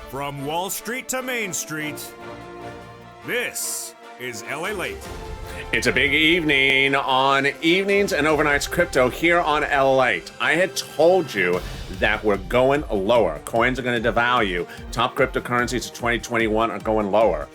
From Wall Street to Main Street, this is LALATE. It's a big evening on Evenings and Overnights Crypto here on LALATE. I had told you that we're going lower. Coins are going to devalue. Top cryptocurrencies of 2021 are going lower.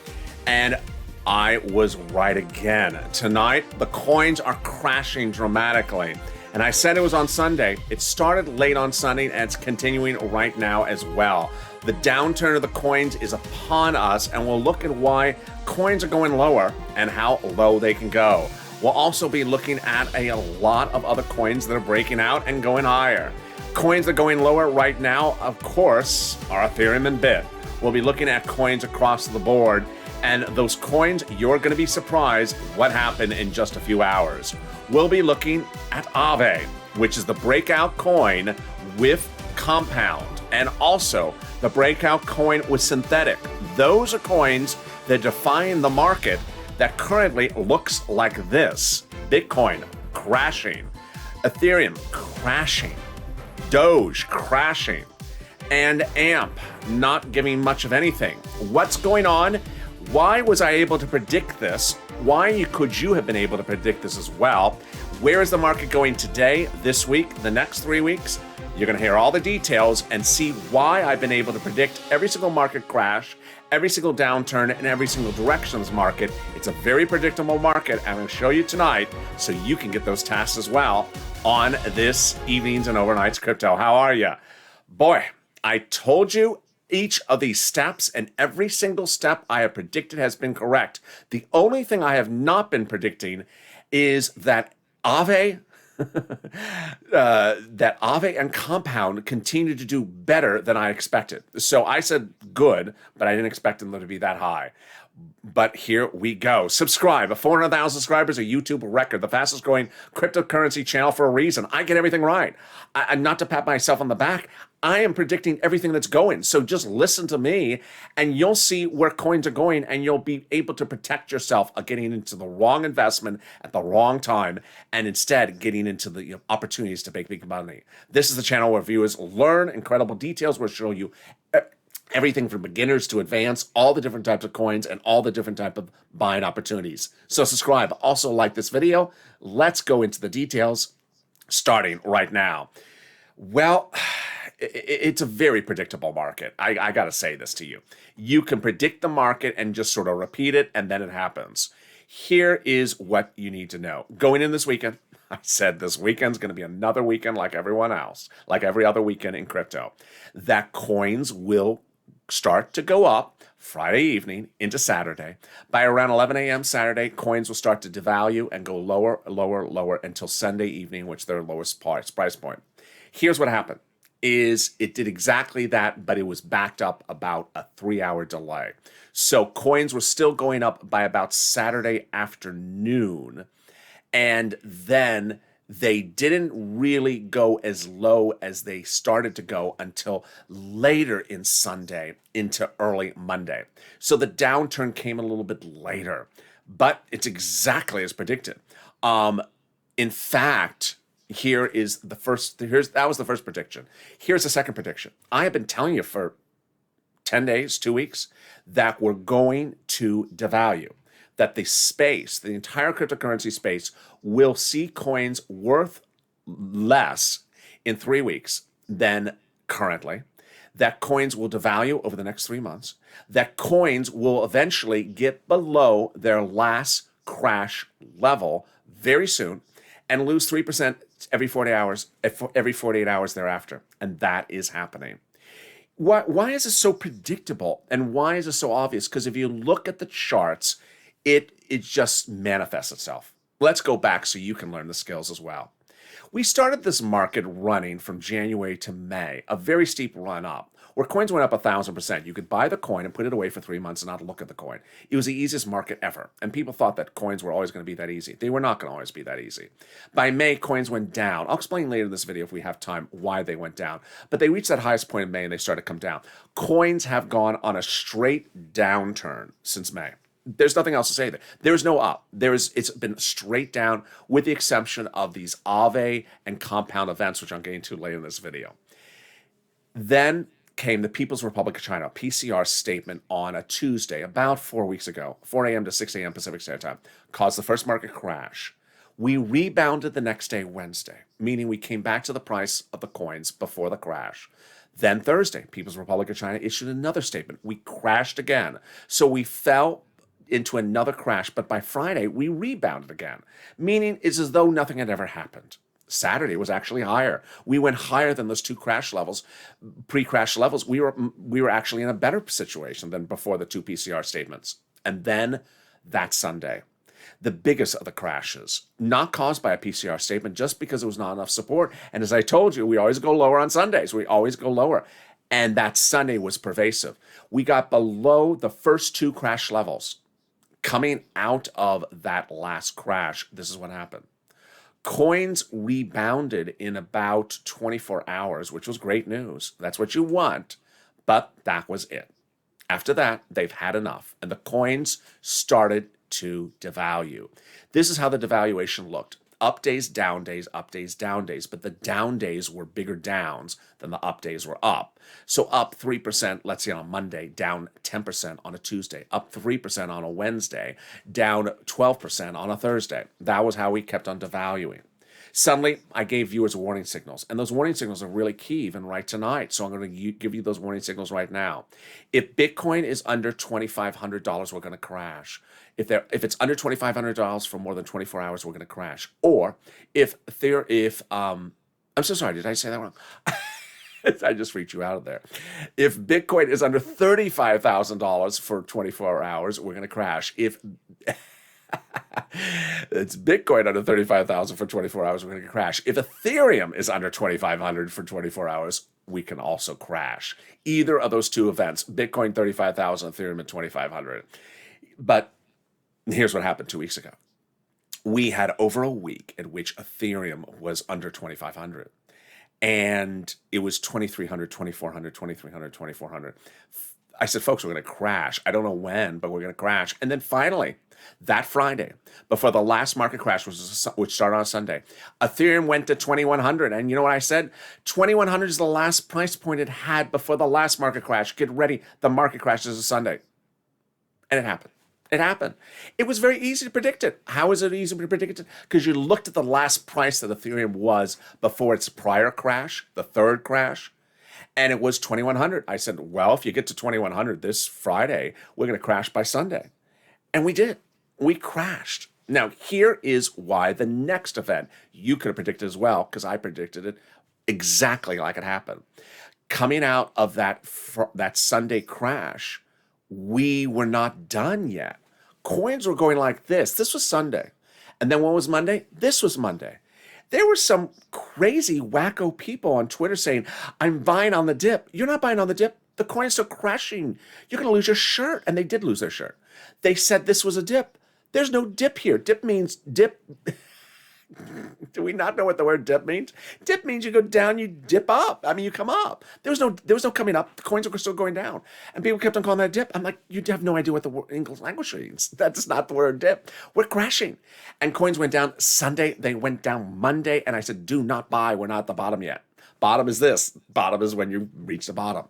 And I was right again. Tonight, the coins are crashing dramatically. And I said it was on Sunday. It started late on Sunday and it's continuing right now as well. The downturn of the coins is upon us, and we'll look at why coins are going lower and how low they can go. We'll also be looking at a lot of other coins that are breaking out and going higher. Coins that are going lower right now, of course, are Ethereum and Bit. We'll be looking at coins across the board, and those coins, you're going to be surprised what happened in just a few hours. We'll be looking at Aave, which is the breakout coin with Compound, and also the breakout coin with Synthetic. Those are coins that define the market that currently looks like this. Bitcoin crashing, Ethereum crashing, Doge crashing, and AMP not giving much of anything. What's going on? Why was I able to predict this? Why could you have been able to predict this as well? Where is the market going today, this week, the next 3 weeks? You're going to hear all the details and see why I've been able to predict every single market crash, every single downturn, and every single directions market. It's a very predictable market. I'm going to show you tonight so you can get those tasks as well on this Evenings and Overnights Crypto. How are you? Boy, I told you each of these steps, and every single step I have predicted has been correct. The only thing I have not been predicting is that Aave and Compound continue to do better than I expected. So I said good, but I didn't expect them to be that high. But here we go. Subscribe. 400,000 subscribers, a YouTube record, the fastest growing cryptocurrency channel for a reason. I get everything right. Not to pat myself on the back, I am predicting everything that's going. So just listen to me and you'll see where coins are going, and you'll be able to protect yourself of getting into the wrong investment at the wrong time and instead getting into the opportunities to make big money. This is the channel where viewers learn incredible details. We'll show you everything from beginners to advanced, all the different types of coins and all the different type of buying opportunities. So subscribe. Also like this video. Let's go into the details starting right now. Well, it's a very predictable market. I got to say this to you. You can predict the market and just sort of repeat it, and then it happens. Here is what you need to know. Going in this weekend, I said this weekend's going to be another weekend like everyone else, like every other weekend in crypto, that coins will start to go up Friday evening into Saturday. By around 11 a.m. Saturday, coins will start to devalue and go lower, lower, lower until Sunday evening, which their lowest price point. Here's what happened. It did exactly that, but it was backed up about a 3-hour delay. So coins were still going up by about Saturday afternoon, and then they didn't really go as low as they started to go until later in Sunday into early Monday. So the downturn came a little bit later, but it's exactly as predicted. In fact, that was the first prediction. Here's the second prediction. I have been telling you for 10 days, 2 weeks, that we're going to devalue, that the entire cryptocurrency space will see coins worth less in 3 weeks than currently, that coins will devalue over the next 3 months, that coins will eventually get below their last crash level very soon and lose 3% every 48 hours thereafter. And that is happening. Why is this so predictable, and why is it so obvious? Because if you look at the charts, it just manifests itself. Let's go back so you can learn the skills as well. We started this market running from January to May, a very steep run up, where coins went up 1,000%. You could buy the coin and put it away for 3 months and not look at the coin. It was the easiest market ever, and people thought that coins were always going to be that easy. They were not going to always be that easy. By May, coins went down. I'll explain later in this video if we have time why they went down, but they reached that highest point in May and they started to come down. Coins have gone on a straight downturn since May. There's nothing else to say there. There's no up. It's been straight down with the exception of these Aave and Compound events, which I'm getting to later in this video. Then came the People's Republic of China, PCR statement on a Tuesday, about 4 weeks ago, 4 a.m. to 6 a.m. Pacific Standard Time, caused the first market crash. We rebounded the next day, Wednesday, meaning we came back to the price of the coins before the crash. Then Thursday, People's Republic of China issued another statement. We crashed again. So we fell into another crash, but by Friday, we rebounded again, meaning it's as though nothing had ever happened. Saturday was actually higher. We went higher than those two crash levels, pre-crash levels. We were actually in a better situation than before the two PCR statements. And then that Sunday, the biggest of the crashes, not caused by a PCR statement, just because there was not enough support. And as I told you, we always go lower on Sundays. We always go lower. And that Sunday was pervasive. We got below the first two crash levels. Coming out of that last crash, this is what happened. Coins rebounded in about 24 hours, which was great news. That's what you want, but that was it. After that, they've had enough, and the coins started to devalue. This is how the devaluation looked. Up days, down days, up days, down days, but the down days were bigger downs than the up days were up. So up 3%, let's say on a Monday, down 10% on a Tuesday, up 3% on a Wednesday, down 12% on a Thursday. That was how we kept on devaluing. Suddenly, I gave viewers warning signals, and those warning signals are really key even right tonight, so I'm going to give you those warning signals right now. If Bitcoin is under $2,500, we're going to crash. If it's under $2,500 for more than 24 hours, we're going to crash. Or I'm so sorry, did I say that wrong? I just freaked you out of there. If Bitcoin is under $35,000 for 24 hours, we're going to crash. If it's Bitcoin under 35,000 for 24 hours, we're going to crash. If Ethereum is under 2,500 for 24 hours, we can also crash. Either of those two events, Bitcoin 35,000, Ethereum at 2,500. But here's what happened 2 weeks ago. We had over a week at which Ethereum was under 2,500. And it was 2,300, 2,400, 2,300, 2,400. I said, folks, we're going to crash. I don't know when, but we're going to crash. And then finally, that Friday, before the last market crash, which started on Sunday, Ethereum went to 2,100. And you know what I said? 2,100 is the last price point it had before the last market crash. Get ready. The market crash is a Sunday. And it happened. It happened. It was very easy to predict it. How is it easy to predict it? Because you looked at the last price that Ethereum was before its prior crash, the third crash, and it was 2,100. I said, well, if you get to 2,100 this Friday, we're going to crash by Sunday. And we did. We crashed. Now, here is why the next event you could have predicted as well, because I predicted it exactly like it happened. Coming out of that Sunday crash, we were not done yet. Coins were going like this. This was Sunday. And then what was Monday? This was Monday. There were some crazy wacko people on Twitter saying, I'm buying on the dip. You're not buying on the dip. The coin's still crashing. You're going to lose your shirt. And they did lose their shirt. They said this was a dip. There's no dip here. Dip means dip. Do we not know what the word dip means? Dip means you go down, you dip up. I mean, you come up. There was no coming up. The coins were still going down. And people kept on calling that a dip. I'm like, you have no idea what the English language means. That's not the word dip. We're crashing. And coins went down Sunday. They went down Monday. And I said, do not buy. We're not at the bottom yet. Bottom is this. Bottom is when you reach the bottom.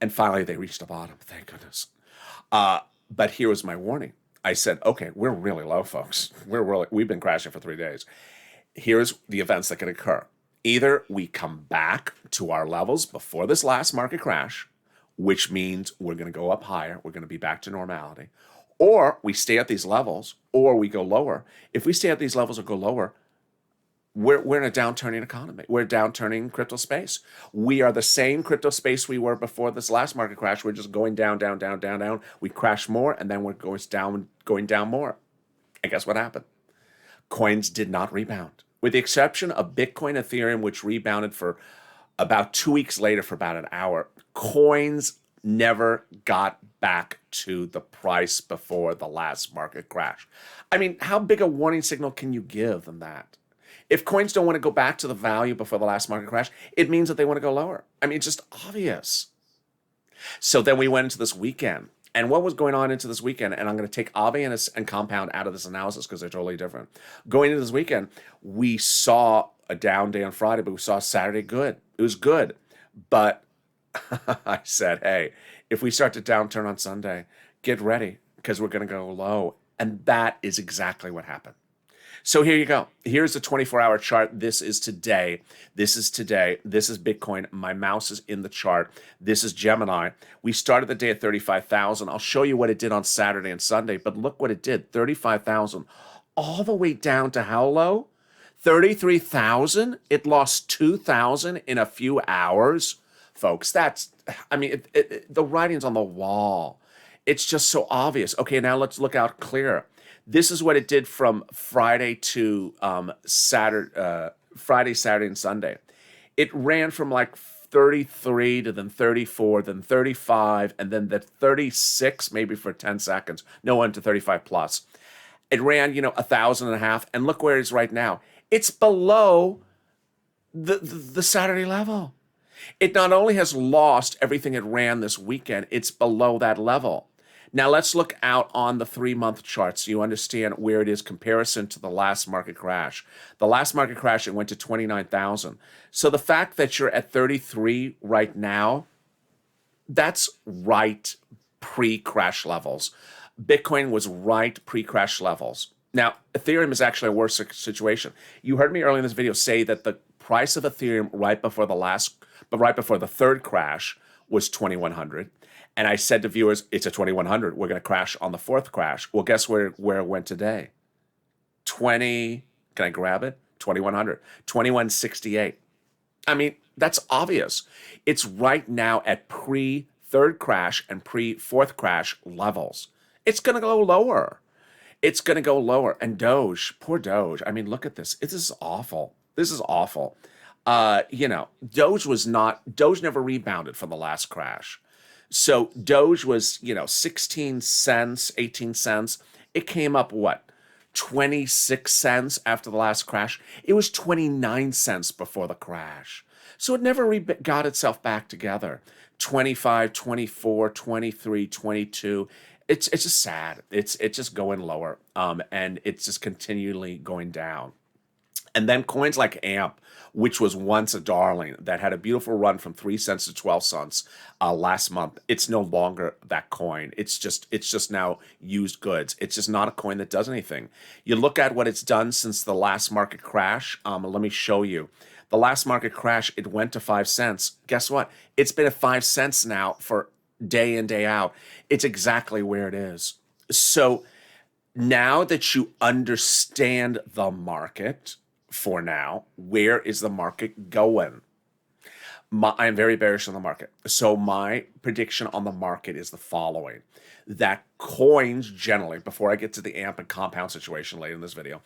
And finally, they reached the bottom. Thank goodness. But here was my warning. I said, okay, we're really low, folks. We've been crashing for 3 days. Here's the events that can occur. Either we come back to our levels before this last market crash, which means we're going to go up higher. We're going to be back to normality. Or we stay at these levels, or we go lower. If we stay at these levels or go lower, we're in a downturning economy. We're a downturning crypto space. We are the same crypto space we were before this last market crash. We're just going down, down, down, down, down. We crash more, and then we're going down more. And guess what happened? Coins did not rebound. With the exception of Bitcoin, Ethereum, which rebounded for about 2 weeks later for about an hour, coins never got back to the price before the last market crash. I mean, how big a warning signal can you give than that? If coins don't want to go back to the value before the last market crash, it means that they want to go lower. I mean, it's just obvious. So then we went into this weekend. And what was going on into this weekend, and I'm going to take Aave and Compound out of this analysis because they're totally different. Going into this weekend, we saw a down day on Friday, but we saw Saturday good. It was good. But I said, hey, if we start to downturn on Sunday, get ready because we're going to go low. And that is exactly what happened. So here you go. Here's the 24-hour chart. This is today. This is today. This is Bitcoin. My mouse is in the chart. This is Gemini. We started the day at 35,000. I'll show you what it did on Saturday and Sunday, but look what it did. 35,000 all the way down to how low? 33,000. It lost 2,000 in a few hours. Folks, that's, I mean, the writing's on the wall. It's just so obvious. Okay, now let's look out clear. This is what it did from Friday to Friday, Saturday, and Sunday. It ran from like 33 to then 34, then 35, and then the 36, maybe for 10 seconds. No one to 35 plus. It ran, 1,500, and look where it is right now. It's below the Saturday level. It not only has lost everything it ran this weekend, it's below that level. Now let's look out on the 3-month chart so you understand where it is comparison to the last market crash. The last market crash, it went to 29,000. So the fact that you're at 33 right now, that's right pre-crash levels. Bitcoin was right pre-crash levels. Now, Ethereum is actually a worse situation. You heard me earlier in this video say that the price of Ethereum right before the third crash was 2,100. And I said to viewers, it's a 2,100. We're going to crash on the fourth crash. Well, guess where it went today? Can I grab it? 2,100. 2,168. I mean, that's obvious. It's right now at pre-third crash and pre-fourth crash levels. It's going to go lower. It's going to go lower. And Doge, poor Doge. I mean, look at this. This is awful. This is awful. Doge never rebounded from the last crash. So Doge was, 16 cents, 18 cents. It came up, 26 cents after the last crash? It was 29 cents before the crash. So it never got itself back together. 25, 24, 23, 22. It's just sad. It's just going lower. And it's just continually going down. And then coins like AMP, which was once a darling, that had a beautiful run from 3 cents to 12 cents last month. It's no longer that coin. It's just now used goods. It's just not a coin that does anything. You look at what it's done since the last market crash. Let me show you. The last market crash, it went to 5 cents. Guess what? It's been at 5 cents now for day in, day out. It's exactly where it is. So now that you understand the market, for now, where is the market going? I am very bearish on the market. So my prediction on the market is the following. That coins generally, before I get to the AMP and compound situation later in this video,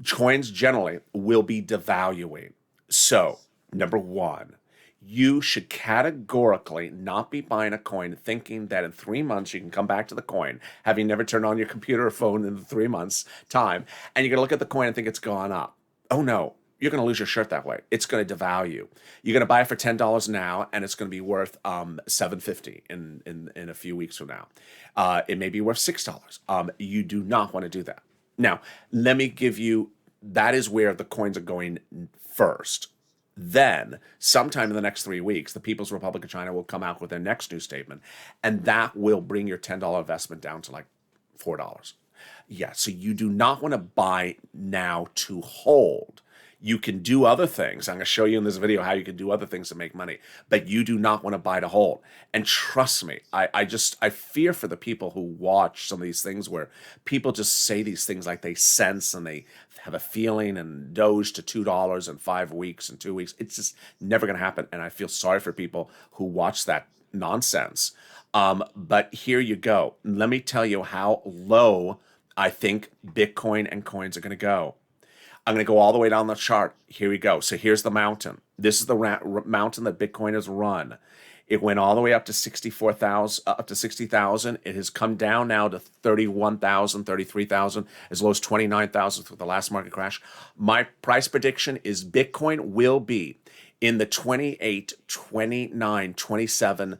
coins generally will be devaluing. So, number one, you should categorically not be buying a coin thinking that in 3 months you can come back to the coin, having never turned on your computer or phone in the 3 months' time, and you're going to look at the coin and think it's gone up. Oh no, you're going to lose your shirt that way. It's going to devalue. You're going to buy it for $10 now, and it's going to be worth $7.50 in a few weeks from now. It may be worth $6. You do not want to do that. Now, let me give you, that is where the coins are going first. Then, sometime in the next 3 weeks, the People's Republic of China will come out with their next new statement, and that will bring your $10 investment down to like $4. Yeah, so you do not want to buy now to hold. You can do other things. I'm going to show you in this video how you can do other things to make money, but you do not want to buy to hold. And trust me, I fear for the people who watch some of these things where people just say these things like they sense and they have a feeling and Doge to $2 in 5 weeks and 2 weeks. It's just never going to happen. And I feel sorry for people who watch that nonsense. But here you go. Let me tell you how low I think Bitcoin and coins are going to go. I'm going to go all the way down the chart. Here we go. So here's the mountain. This is the mountain that Bitcoin has run. It went all the way up to 64,000, up to 60,000. It has come down now to 31,000, 33,000, as low as 29,000 through the last market crash. My price prediction is Bitcoin will be in the 28, 29, 27,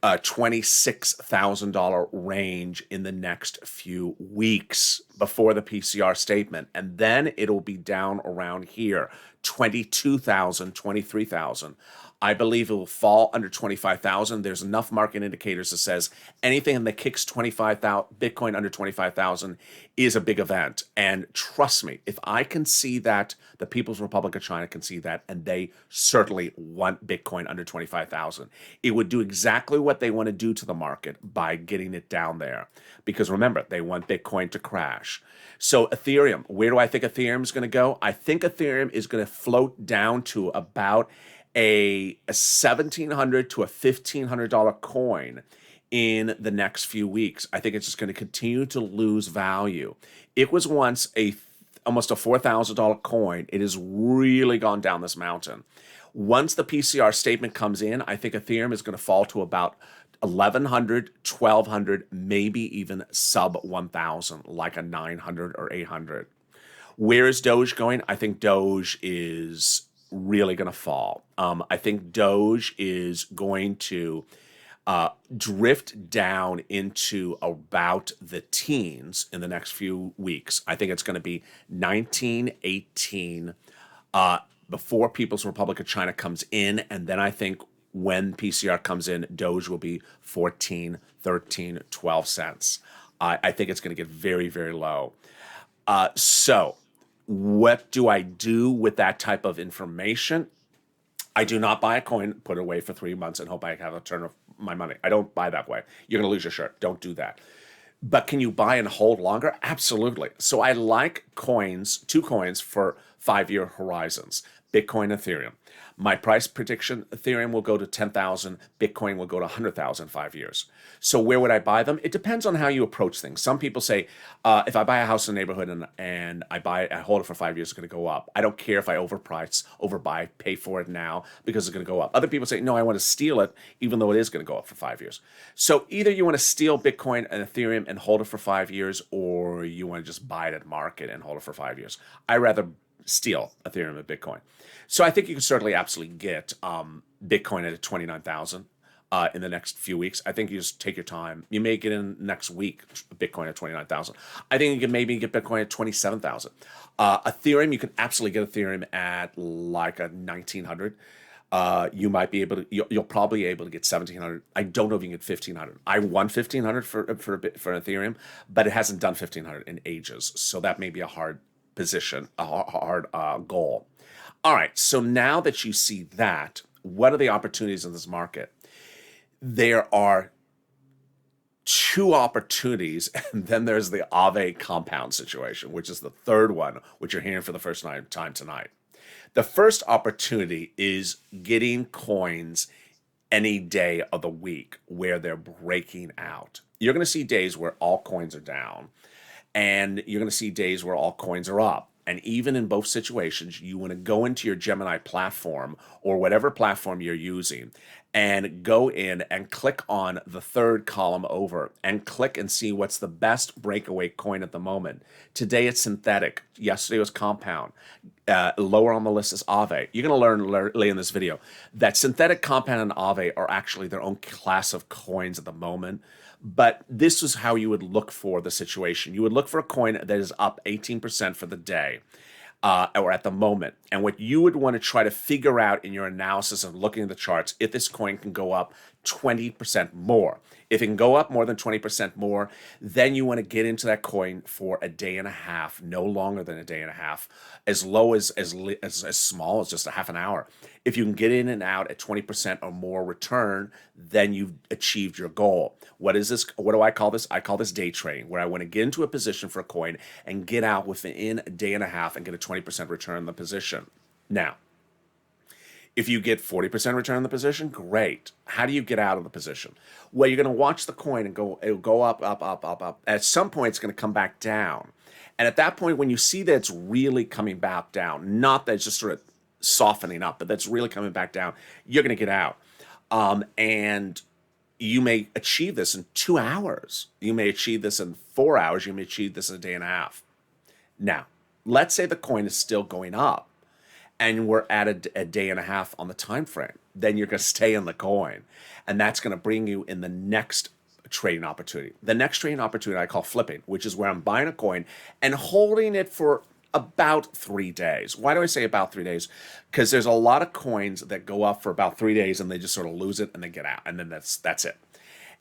$26,000 range in the next few weeks before the PCR statement. And then it'll be down around here, 22,000, 23,000. I believe it will fall under 25,000. There's enough market indicators that says anything that kicks 25,000 Bitcoin under 25,000 is a big event. And trust me, if I can see that, the People's Republic of China can see that, and they certainly want Bitcoin under 25,000. It would do exactly what they want to do to the market by getting it down there. Because remember, they want Bitcoin to crash. So Ethereum, where do I think Ethereum is going to go? I think Ethereum is going to float down to about a $1,700 to a $1,500 coin in the next few weeks. I think it's just going to continue to lose value. It was once almost a $4,000 coin. It has really gone down this mountain. Once the PCR statement comes in, I think Ethereum is going to fall to about 1,100, 1,200, maybe even sub 1,000, like a 900 or 800. Where is Doge going? I think Doge is really going to fall. I think Doge is going to drift down into about the teens in the next few weeks. I think it's going to be 19, 18 before People's Republic of China comes in. And then I think when PCR comes in, Doge will be 14, 13, 12 cents. I think it's going to get very, very low. So what do I do with that type of information? I do not buy a coin, put it away for 3 months, and hope I have a return of my money. I don't buy that way. You're going to lose your shirt. Don't do that. But can you buy and hold longer? Absolutely. So I like coins, 2 coins for 5-year horizons, Bitcoin, Ethereum. My price prediction, Ethereum will go to 10,000, Bitcoin will go to 100,000 in 5 years. So where would I buy them? It depends on how you approach things. Some people say, if I buy a house in a neighborhood and I hold it for 5 years, it's going to go up. I don't care if I overbuy, pay for it now because it's going to go up. Other people say, no, I want to steal it, even though it is going to go up for 5 years. So either you want to steal Bitcoin and Ethereum and hold it for 5 years, or you want to just buy it at market and hold it for 5 years. I rather steal Ethereum and Bitcoin. So I think you can certainly absolutely get Bitcoin at 29,000 in the next few weeks. I think you just take your time. You may get in next week Bitcoin at 29,000. I think you can maybe get Bitcoin at 27,000. Ethereum, you can absolutely get Ethereum at like a 1,900. You might be able to. You'll probably be able to get 1,700. I don't know if you can get 1,500. I won 1,500 for Ethereum, but it hasn't done 1,500 in ages. So that may be a hard position, a hard goal. All right, so now that you see that, what are the opportunities in this market? There are 2 opportunities, and then there's the Aave compound situation, which is the third one, which you're hearing for the first time tonight. The first opportunity is getting coins any day of the week where they're breaking out. You're going to see days where all coins are down, and you're going to see days where all coins are up. And even in both situations, you want to go into your Gemini platform or whatever platform you're using and go in and click on the third column over and click and see what's the best breakaway coin at the moment. Today it's synthetic. Yesterday was compound. Lower on the list is Aave. You're going to learn later in this video that synthetic, compound, and Aave are actually their own class of coins at the moment. But this is how you would look for the situation. You would look for a coin that is up 18% for the day or at the moment. And what you would want to try to figure out in your analysis of looking at the charts, if this coin can go up 20% more. If it can go up more than 20% more, then you want to get into that coin for a day and a half, no longer than a day and a half, as low as small as just a half an hour. If you can get in and out at 20% or more return, then you've achieved your goal. What is this? What do I call this? I call this day trading, where I want to get into a position for a coin and get out within a day and a half and get a 20% return on the position. Now, if you get 40% return on the position, great. How do you get out of the position? Well, you're going to watch the coin and it'll go up, up, up, up, up. At some point, it's going to come back down. And at that point, when you see that it's really coming back down, not that it's just sort of softening up, but that's really coming back down, you're going to get out. And you may achieve this in 2 hours. You may achieve this in 4 hours. You may achieve this in a day and a half. Now, let's say the coin is still going up and we're at a day and a half on the time frame. Then you're going to stay in the coin. And that's going to bring you in the next trading opportunity. The next trading opportunity I call flipping, which is where I'm buying a coin and holding it for about 3 days. Why do I say about 3 days? Because there's a lot of coins that go up for about 3 days and they just sort of lose it and they get out, and then that's it.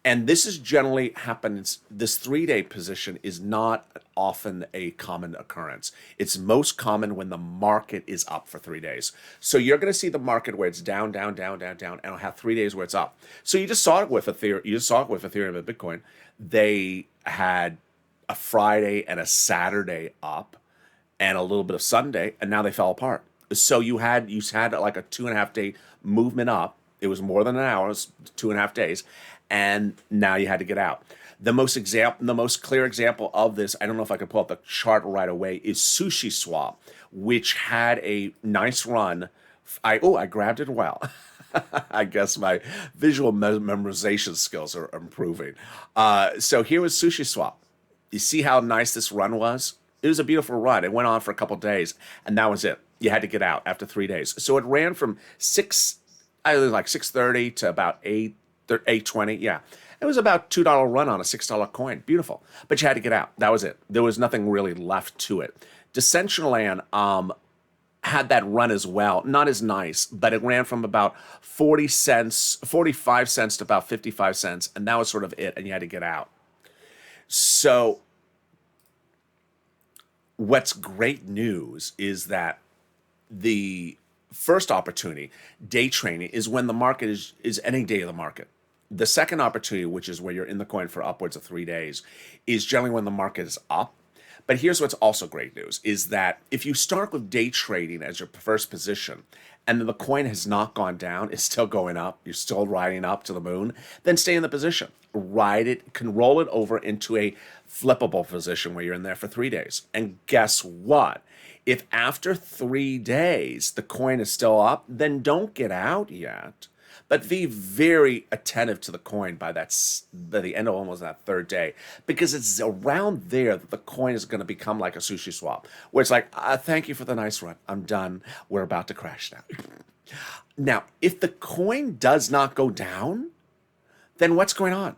And this is generally happens. This 3-day position is not often a common occurrence. It's most common when the market is up for 3 days. So you're going to see the market where it's down, down, down, down, down, and it'll have 3 days where it's up. So you just saw it with Ethereum. You just saw it with Ethereum and Bitcoin. They had a Friday and a Saturday up, and a little bit of Sunday, and now they fell apart. So you had like a 2.5 day movement up. It was more than an hour, it was 2.5 days, and now you had to get out. The most clear example of this, I don't know if I can pull up the chart right away, is Sushi Swap, which had a nice run. I grabbed it well. I guess my visual memorization skills are improving. So here was Sushi Swap. You see how nice this run was? It was a beautiful run. It went on for a couple days, and that was it. You had to get out after 3 days. So it ran from 6:30 to about 8:20. Yeah, it was about $2 run on a $6 coin. Beautiful, but you had to get out. That was it. There was nothing really left to it. Decentraland had that run as well. Not as nice, but it ran from about 45 cents to about 55 cents, and that was sort of it. And you had to get out. So what's great news is that the first opportunity, day trading, is when the market is any day of the market. The second opportunity, which is where you're in the coin for upwards of 3 days, is generally when the market is up. But here's what's also great news, is that if you start with day trading as your first position, and then the coin has not gone down, it's still going up, you're still riding up to the moon, then stay in the position. Ride it, can roll it over into a flippable position where you're in there for 3 days. And guess what? If after 3 days the coin is still up, then don't get out yet. But be very attentive to the coin by the end of almost that third day, because it's around there that the coin is going to become like a Sushi Swap, where it's like, thank you for the nice run. I'm done. We're about to crash now. Now, if the coin does not go down, then what's going on?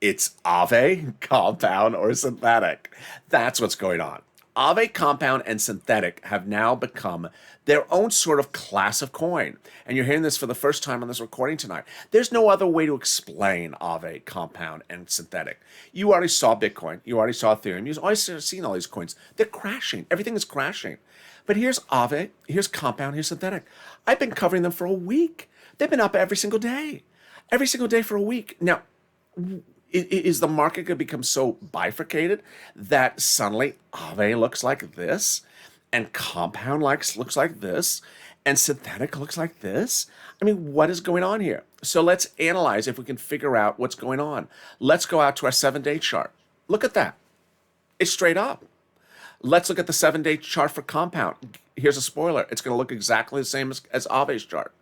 It's Aave, compound, or synthetic. That's what's going on. Aave, compound, and synthetic have now become their own sort of class of coin. And you're hearing this for the first time on this recording tonight. There's no other way to explain Aave, compound, and synthetic. You already saw Bitcoin. You already saw Ethereum. You've always seen all these coins. They're crashing. Everything is crashing. But here's Aave, here's compound, here's synthetic. I've been covering them for a week. They've been up every single day. Every single day for a week. Now, is the market going to become so bifurcated that suddenly Aave looks like this, and compound looks like this, and synthetic looks like this? I mean, what is going on here? So let's analyze if we can figure out what's going on. Let's go out to our 7-day chart. Look at that. It's straight up. Let's look at the 7-day chart for compound. Here's a spoiler. It's going to look exactly the same as Aave's chart.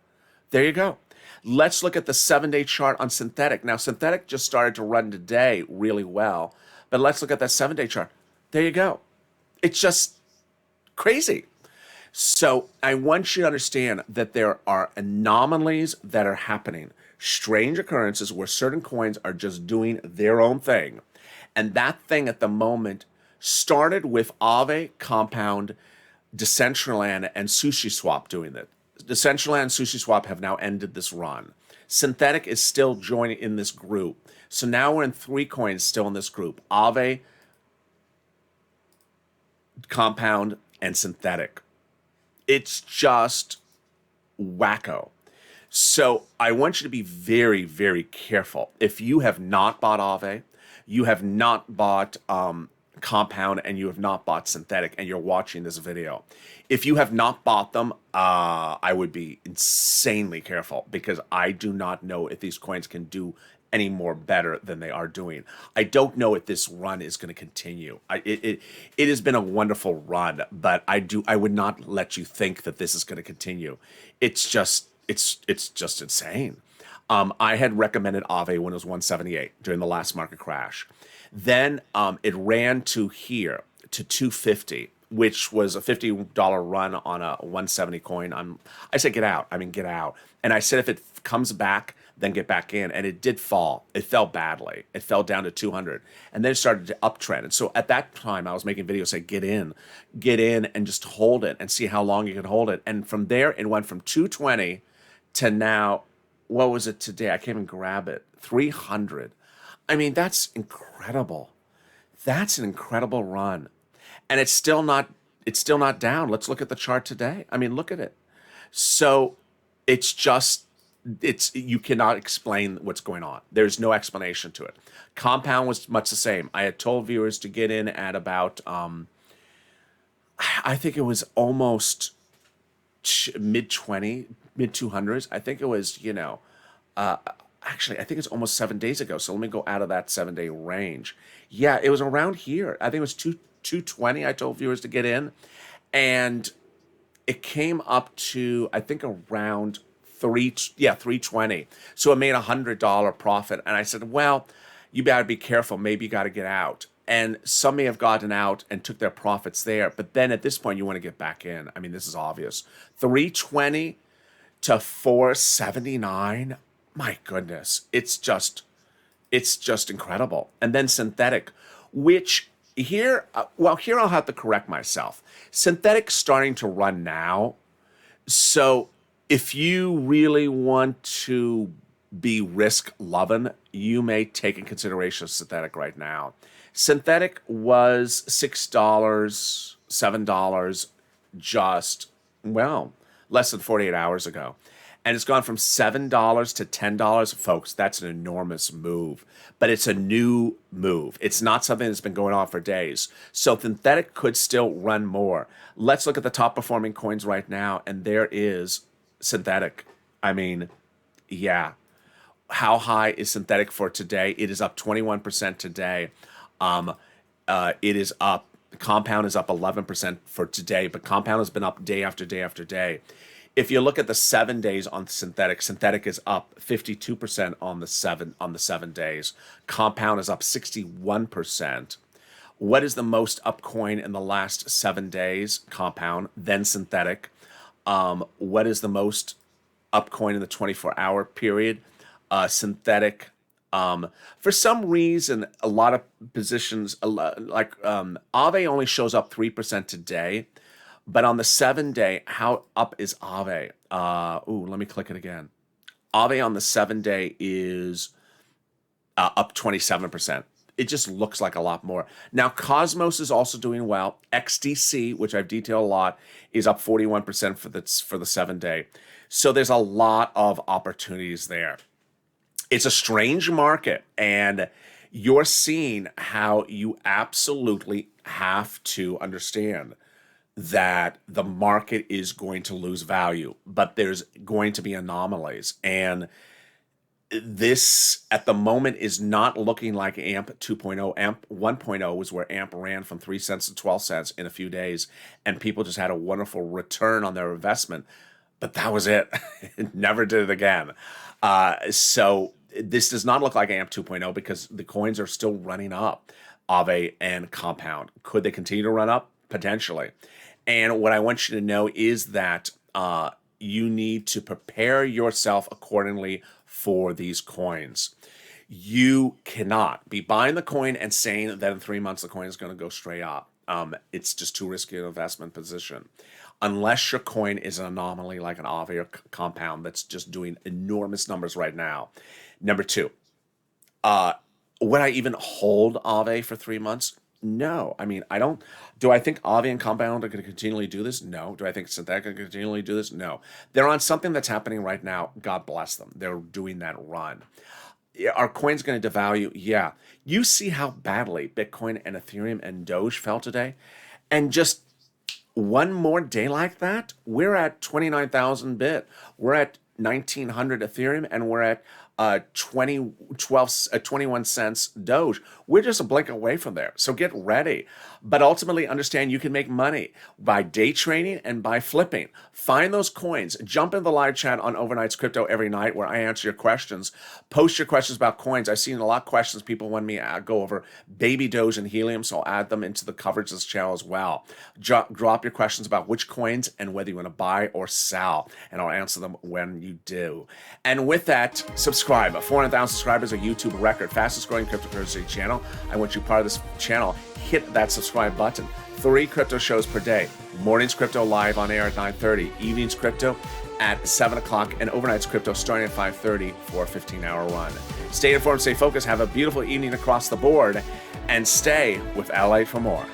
There you go. Let's look at the 7-day chart on synthetic. Now, synthetic just started to run today really well, but let's look at that 7-day chart. There you go. It's just crazy. So I want you to understand that there are anomalies that are happening, strange occurrences where certain coins are just doing their own thing. And that thing at the moment started with Aave, compound, Decentraland, and Sushi Swap doing it. Decentraland and Sushi Swap have now ended this run. Synthetic is still joining in this group. So now we're in 3 coins still in this group. Aave, compound, and synthetic. It's just wacko. So I want you to be very, very careful. If you have not bought Aave, you have not bought compound, and you have not bought synthetic, and you're watching this video, if you have not bought them, I would be insanely careful, because I do not know if these coins can do any more better than they are doing. I don't know if this run is going to continue. It has been a wonderful run, but I would not let you think that this is going to continue. It's just insane. I had recommended Aave when it was 178 during the last market crash. Then it ran to here, to 250, which was a $50 run on a 170 coin. I said, get out. I mean, get out. And I said, if it comes back, then get back in. And it did fall. It fell badly. It fell down to 200, and then it started to uptrend. And so at that time, I was making videos say, get in, and just hold it and see how long you can hold it. And from there, it went from 220 to now, what was it today? I can't even grab it. 300. I mean, that's incredible. That's an incredible run. And it's still not down. Let's look at the chart today. I mean, look at it. So you cannot explain what's going on. There's no explanation to it. Compound was much the same. I had told viewers to get in at about, I think it was almost mid 200s. I think it was, actually, I think it's almost 7 days ago. So let me go out of that 7-day range. Yeah, it was around here. I think it was 220. I told viewers to get in, and it came up to, I think, around 320. So it made $100 profit. And I said, well, you better be careful. Maybe you got to get out. And some may have gotten out and took their profits there. But then at this point, you want to get back in. I mean, this is obvious. 320 to 479. My goodness. It's just incredible. And then synthetic, which here I'll have to correct myself. Synthetic's starting to run now. So if you really want to be risk loving, you may take in consideration synthetic right now. Synthetic was $6, $7 just, less than 48 hours ago. And it's gone from $7 to $10. Folks, that's an enormous move. But it's a new move. It's not something that's been going on for days. So synthetic could still run more. Let's look at the top performing coins right now. And there is synthetic. I mean, yeah. How high is synthetic for today? It is up 21% today. It is up. Compound is up 11% for today. But compound has been up day after day after day. If you look at the 7 days on synthetic is up 52% on the 7 days. Compound is up 61%. What is the most up coin in the last 7 days? Compound, then synthetic. What is the most up coin in the 24-hour period? Synthetic. For some reason, a lot of positions, like Aave only shows up 3% today. But on the 7-day, how up is Aave? Let me click it again. Aave on the 7-day is up 27%. It just looks like a lot more. Now, Cosmos is also doing well. XDC, which I've detailed a lot, is up 41% for the 7-day. So there's a lot of opportunities there. It's a strange market, and you're seeing how you absolutely have to understand that the market is going to lose value, but there's going to be anomalies. And this, at the moment, is not looking like AMP 2.0. AMP 1.0 was where AMP ran from 3 cents to 12 cents in a few days, and people just had a wonderful return on their investment. But that was it. It never did it again. So this does not look like AMP 2.0 because the coins are still running up. Aave and Compound. Could they continue to run up? Potentially. And what I want you to know is that you need to prepare yourself accordingly for these coins. You cannot be buying the coin and saying that in 3 months the coin is going to go straight up. It's just too risky an investment position. Unless your coin is an anomaly like an Aave or Compound that's just doing enormous numbers right now. Number two, would I even hold Aave for 3 months? No. I mean, I don't. Do I think Aave and Compound are going to continually do this? No. Do I think Synthetic are going to continually do this? No. They're on something that's happening right now. God bless them. They're doing that run. Are coins going to devalue? Yeah. You see how badly Bitcoin and Ethereum and Doge fell today? And just one more day like that, we're at 29,000 Bit. We're at 1,900 Ethereum, and we're at 21 cents Doge. We're just a blink away from there. So get ready. But ultimately understand you can make money by day trading and by flipping. Find those coins. Jump in the live chat on Overnight's Crypto every night where I answer your questions. Post your questions about coins. I've seen a lot of questions people want me to go over Baby Doge and Helium, so I'll add them into the coverage of this channel as well. Drop your questions about which coins and whether you want to buy or sell, and I'll answer them when you you do. And with that, subscribe. 400,000 subscribers, a YouTube record, fastest growing cryptocurrency channel. I want you part of this channel. Hit that subscribe button. 3 crypto shows per day. Mornings crypto live on air at 9:30. Evenings crypto at 7 o'clock. And overnights crypto starting at 5:30 for a 15-hour run. Stay informed, stay focused. Have a beautiful evening across the board. And stay with LA for more.